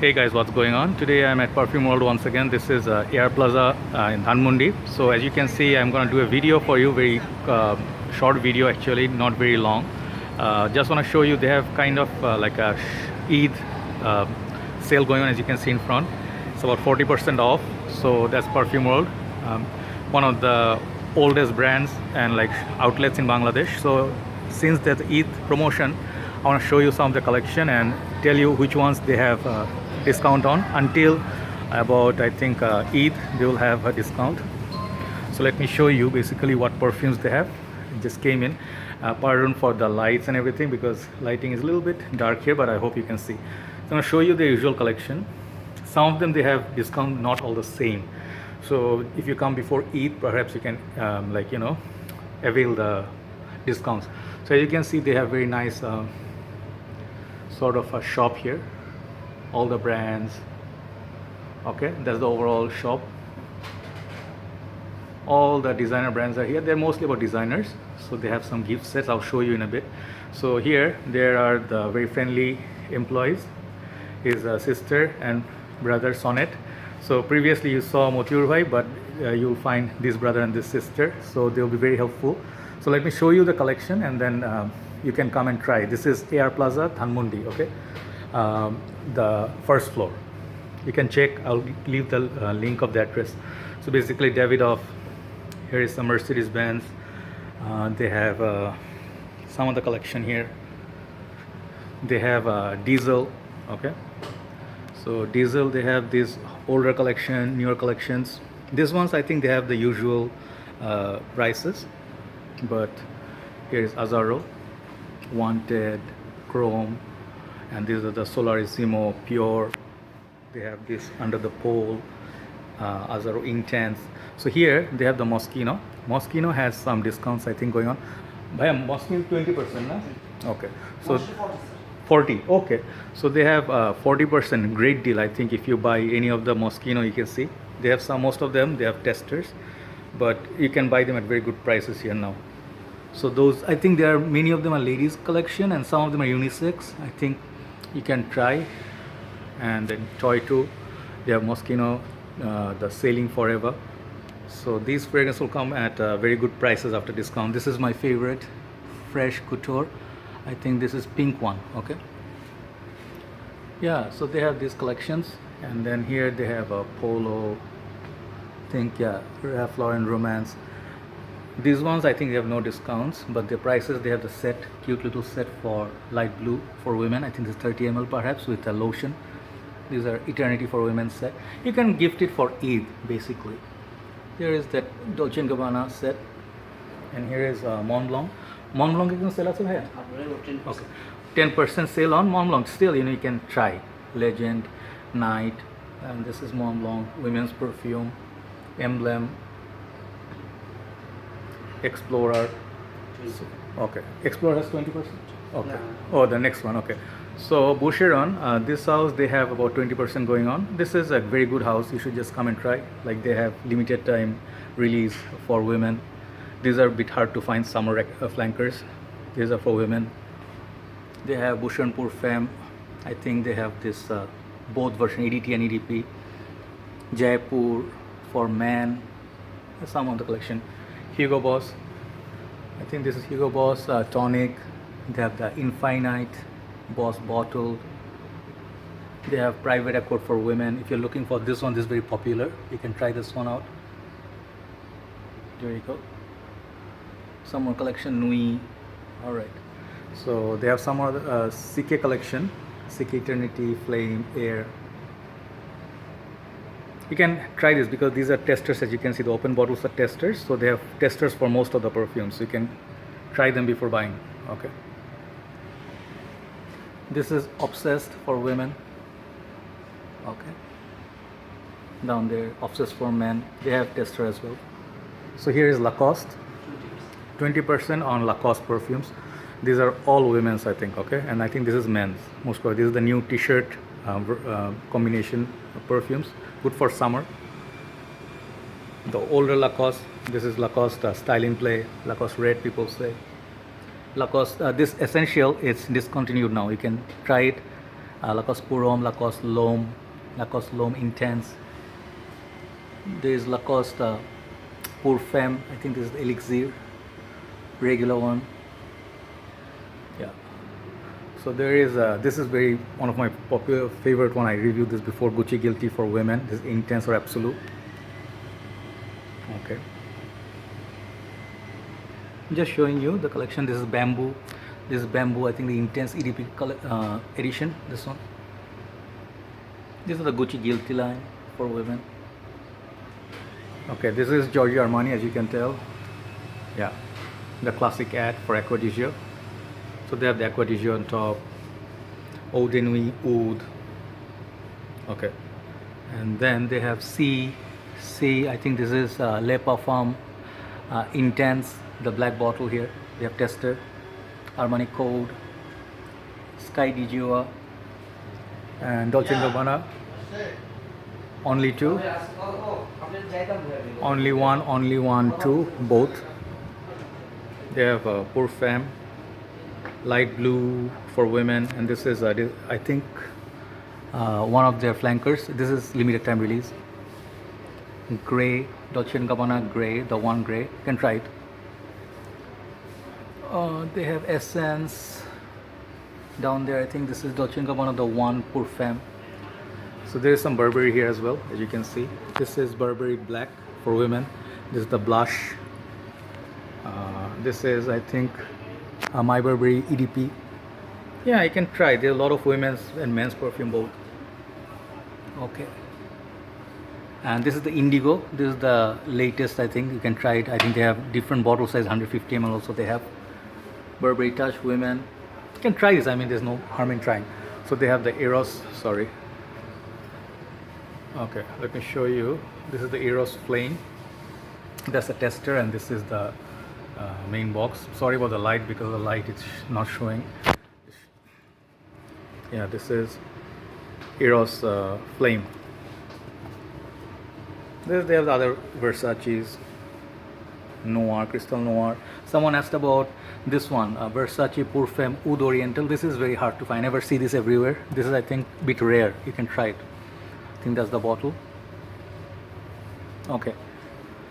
Hey guys, what's going on? Today I'm at Perfume World once again. This is AR Plaza in Dhanmondi. So as you can see, I'm gonna do a video for you, very short video actually, not very long. Just wanna show you they have kind of like a Eid uh, sale going on, as you can see in front. It's about 40% off. So that's Perfume World, one of the oldest brands and like outlets in Bangladesh. So since that Eid promotion, I want to show you some of the collection and tell you which ones they have discount on. Until about I think Eid they will have a discount. So let me show you basically what perfumes they have. It just came in. Pardon for the lights and everything because lighting is a little bit dark here, but I hope you can see. So I'm going to show you the usual collection. Some of them they have discount, not all the same. So if you come before Eid, perhaps you can avail the discounts. So as you can see, they have very nice sort of a shop here, all the brands. Okay, that's the overall shop. All the designer brands are here. They're mostly about designers, so they have some gift sets. I'll show you in a bit. So here there are the very friendly employees, his sister and brother Sonnet. So previously you saw Motiur Bhai, but you'll find this brother and this sister, so they'll be very helpful. So let me show you the collection and then you can come and try. This is AR Plaza Dhanmondi, okay, the first floor. You can check, I'll leave the link of the address. So basically Davidoff, here is some Mercedes Benz. They have some of the collection here. They have Diesel, okay. So Diesel, they have this older collection, newer collections. These ones I think they have the usual prices, but here is Azaro, Wanted, Chrome, and these are the Solarissimo Pure. They have this Under the Pole, Azaro Intense. So here they have the Moschino. Moschino has some discounts I think going on. Bhaiya, Moschino 20%, na? Okay. So 40, okay. So they have 40%, great deal. I think if you buy any of the Moschino, you can see they have some, most of them they have testers, but you can buy them at very good prices here now. So those, I think there are many of them are ladies collection and some of them are unisex. I think you can try. And then Toy 2, they have Moschino, the Sailing Forever. So these fragrances will come at very good prices after discount. This is my favorite, Fresh Couture. I think this is pink one, okay. Yeah, so they have these collections, and then here they have a Polo, think, yeah, Ralph Lauren Romance. These ones I think they have no discounts, but the prices, they have the set, cute little set for light blue for women. I think this is 30 ml perhaps with a lotion. These are Eternity for Women set. You can gift it for Eid basically. Here is that Dolce & Gabbana set, and here is Mont Blanc. Mont Blanc you can sell also here. Okay, 10% sale on Mont Blanc. Still, you can try Legend, Night, and this is Mont Blanc women's perfume, Emblem, Explorer. Okay, Explorer has 20%. Okay. Yeah. Oh, the next one. Okay. So Boucheron, this house they have about 20% going on. This is a very good house. You should just come and try. Like they have limited time release for women. These are a bit hard to find, summer flankers. These are for women. They have Boucheron Pour Femme. I think they have this both version, EDT and EDP. Jaipur for men. Some of the collection. Hugo Boss. I think this is Hugo Boss Tonic. They have the Infinite Boss Bottled. They have Private Accord for women. If you're looking for this one, this is very popular. You can try this one out. There you go. Some more collection, Nui. All right. So they have some other CK collection, CK Eternity, Flame, Air. You can try this because these are testers. As you can see, the open bottles are testers. So they have testers for most of the perfumes. So you can try them before buying. Okay. This is Obsessed for women. Okay. Down there, Obsessed for men. They have tester as well. So here is Lacoste. 20% on Lacoste perfumes. These are all women's, I think, okay, and I think this is men's. Most probably, this is the new T-shirt combination of perfumes, good for summer. The older Lacoste, this is Lacoste Style in Play, Lacoste Red, people say. Lacoste, this Essential is discontinued now. You can try it Lacoste Pour Homme, Lacoste L'Homme, Lacoste L'Homme Intense. There is Lacoste Pour Femme. I think this is the Elixir, regular one. Yeah. So there is this is very one of my popular favorite one. I reviewed this before. Gucci Guilty for women. This is Intense or Absolute. Okay. Just showing you the collection. This is Bamboo. This is Bamboo. I think the Intense EDP edition. This one. This is the Gucci Guilty line for women. Okay, this is Giorgio Armani, as you can tell. Yeah, the classic ad for Acqua di Gio. So they have the Acqua di Gio on top. Eau de Nuit, Oud. Okay, and then they have C. I think this is Le Parfum Intense, the black bottle here. They have Tester, Armani Code, Sky di Gio, and Dolce & Gabbana. Only two. Only one, two, both. They have Pour Femme, light blue for women, and this is I think one of their flankers. This is limited time release. Gray, Dolce & Gabbana Gray, the one gray. You can try it. They have Essence down there. I think this is Dolce & Gabbana, the one Pour Femme. So there is some Burberry here as well, as you can see. This is Burberry Black for women. This is the blush. This is, I think, My Burberry EDP. Yeah, I can try. There are a lot of women's and men's perfume both. Okay. And this is the Indigo. This is the latest, I think. You can try it. I think they have different bottle size, 150 ml also they have. Burberry Touch women. You can try this. I mean, there's no harm in trying. So they have the Eros, sorry. Okay, let me show you. This is the Eros Flame. That's the tester, and this is the main box. Sorry about the light, because of the light it's not showing. Yeah, this is Eros Flame. They have the other Versace's, Noir, Crystal Noir. Someone asked about this one, Versace Pour Femme Oud Oriental. This is very hard to find. I never see this everywhere. This is, I think, a bit rare. You can try it. I think that's the bottle. Okay.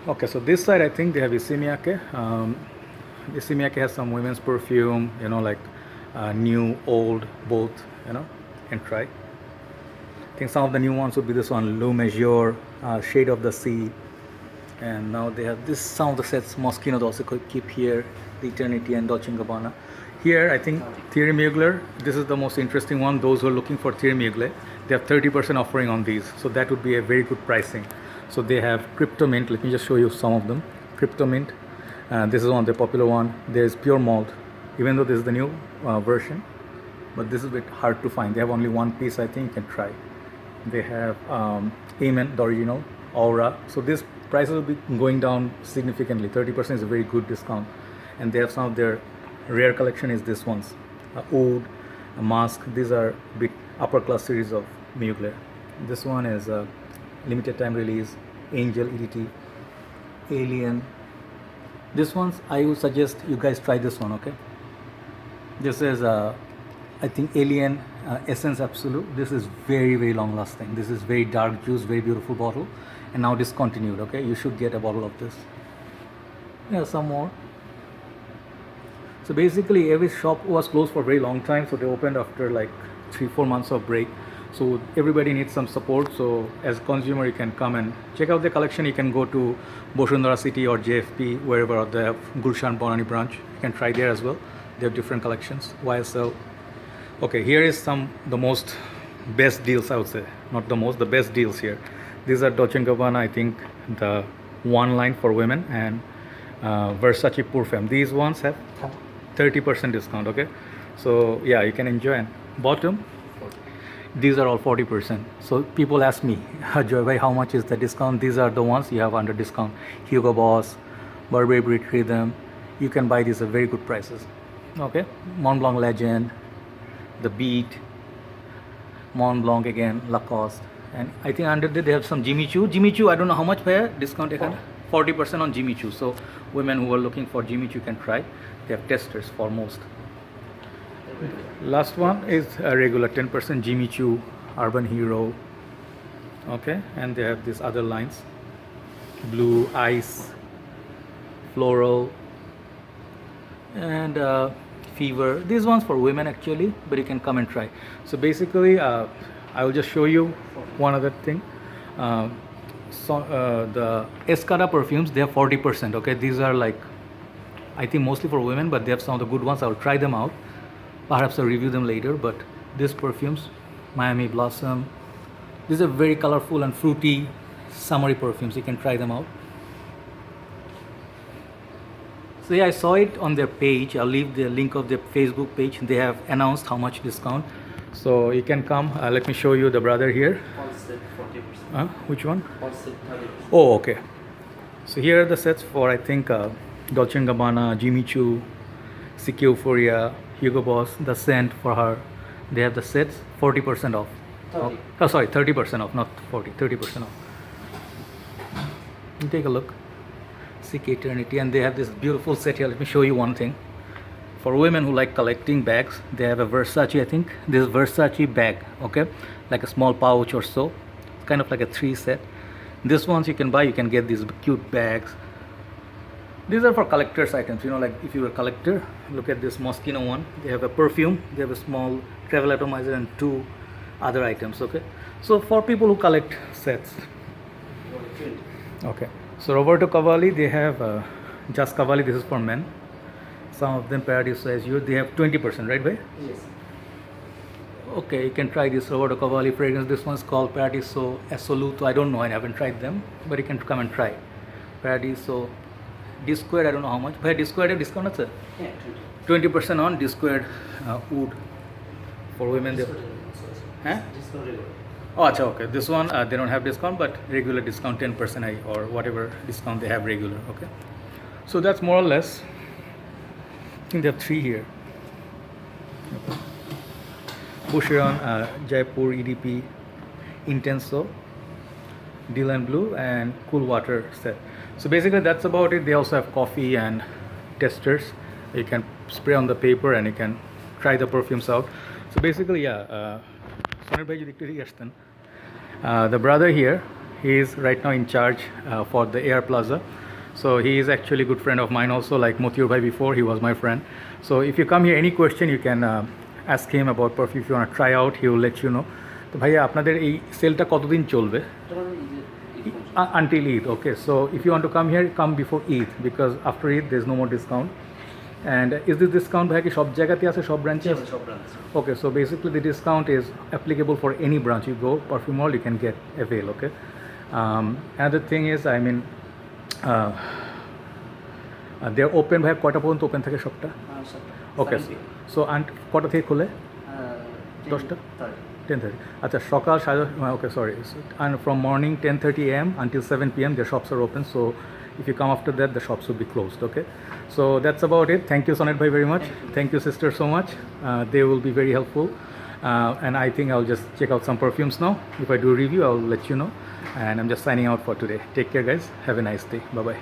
Okay, so this side I think they have Issey Miyake. Issey Miyake has some women's perfume, you know, like new, old, both, you know, you can try. I think some of the new ones would be this one, Le Major, Shade of the Sea. And now they have this, some of the sets Moschino also could keep here, the Eternity and Dolce & Gabbana. Here I think Thierry Mugler, this is the most interesting one. Those who are looking for Thierry Mugler, they have 30% offering on these. So that would be a very good pricing. So they have Crypto Mint. Let me just show you some of them. Crypto Mint. This is one of the popular one. There's Pure Malt, even though this is the new version. But this is a bit hard to find. They have only one piece, I think you can try. They have Amin, the original, Aura. So this prices will be going down significantly. 30% is a very good discount. And they have some of their rare collection is this ones. Oud, Mask. These are bit upper class series of Mugler. This one is limited time release, Angel EDT, Alien. This ones I would suggest you guys try this one, okay? This is I think Alien Essence Absolute. This is very, very long lasting. This is very dark juice, very beautiful bottle, and now discontinued, okay? You should get a bottle of this. Yeah, some more. So basically every shop was closed for a very long time, so they opened after like 3-4 months of break. So everybody needs some support. So as a consumer, you can come and check out the collection. You can go to Bosundara City or JFP, wherever they have Gulshan Bonani branch. You can try there as well. They have different collections. YSL. Okay, here is the most best deals, I would say. Not the most, the best deals here. These are Dolce & Gabbana, I think the one line for women, and Versace Pour Femme. These ones have 30% discount, okay? So yeah, you can enjoy. And bottom, these are all 40%. So people ask me, Joy, how much is the discount? These are the ones you have under discount. Hugo Boss, Burberry Brit Rhythm. You can buy these at very good prices. Okay, Mont Blanc Legend, The Beat, Mont Blanc again, Lacoste. And I think under there they have some Jimmy Choo. Jimmy Choo, I don't know how much per discount. 40% on Jimmy Choo. So women who are looking for Jimmy Choo can try. They have testers for most. Last one is a regular 10% Jimmy Choo Urban Hero. Okay, and they have these other lines: blue, ice, floral, and fever. These ones for women actually, but you can come and try. So basically, I will just show you one other thing. The Escada perfumes, they have 40%. Okay, these are like, I think mostly for women, but they have some of the good ones. I'll try them out. Perhaps I'll review them later. But these perfumes, Miami Blossom, these are very colorful and fruity, summery perfumes. You can try them out. So yeah, I saw it on their page. I'll leave the link of their Facebook page. They have announced how much discount. So you can come. Let me show you the brother here. All set 40%. Which one? All set 30%. Oh, okay. So here are the sets for, I think, Dolce & Gabbana, Jimmy Choo, CK Euphoria, Hugo Boss, the scent for her. They have the sets 40% off. 30. Oh, sorry, 30% off, not 40, 30% off. You take a look. CK Eternity, and they have this beautiful set here. Let me show you one thing. For women who like collecting bags, they have a Versace, I think. This Versace bag, okay? Like a small pouch or so. Kind of like a 3 set. This ones you can buy, you can get these cute bags. These are for collector's items, you know, like if you're a collector, look at this Moschino one. They have a perfume, they have a small travel atomizer and 2 other items, okay? So for people who collect sets. Okay. So Roberto Cavalli, they have Just Cavalli, this is for men. Some of them Paradiso as you, they have 20%, right, bhai? Yes. Okay, you can try this Roberto Cavalli fragrance. This one's called Paradiso Assoluto. I don't know, I haven't tried them, but you can come and try. Paradiso D squared, I don't know how much. Bhai, D squared have discount, sir? Yeah, 20% on D squared wood for women. Huh? Oh, acha, okay. This one they don't have discount, but regular discount 10% or whatever discount they have regular. Okay, so that's more or less. I think there are 3 here. Okay. Boucheron, Jaipur EDP, Intenso, Dylan Blue, and Cool Water set. So basically that's about it. They also have coffee and testers. You can spray on the paper and you can try the perfumes out. So basically, yeah. Sonnet bhai, you dikte the brother here, he is right now in charge for the AR Plaza. So he is actually a good friend of mine also, like Motiur bhai before, he was my friend. So if you come here, any question you can ask him about perfume. If you want to try out, he will let you know. তো ভাইয়া আপনাদের এই সেলটা কতদিন চলবে? Until Eid. Okay, so if you want to come here, come before Eid, because after Eid there's no more discount. And is this discount bhai ki sob jagate ache, sob branche? Yes, sob branch. Okay, so basically the discount is applicable for any branch you go. Perfume Mall, you can get avail. Okay. Another thing is, I mean, they're open bhai কয়টা পর্যন্ত open থাকে সবটা? Okay, so and কটা থেকে খোলে? 10টা? 10:30. আচ্ছা সকাল okay, sorry. And from morning 10:30 a.m. until 7 p.m. their shops are open. So if you come after that, the shops will be closed. Okay, so that's about it. Thank you, Sonnet bhai, very much. Thank you, sister, so much. They will be very helpful. And I think I'll just check out some perfumes now. If I do a review, I'll let you know. And I'm just signing out for today. Take care, guys. Have a nice day. Bye bye.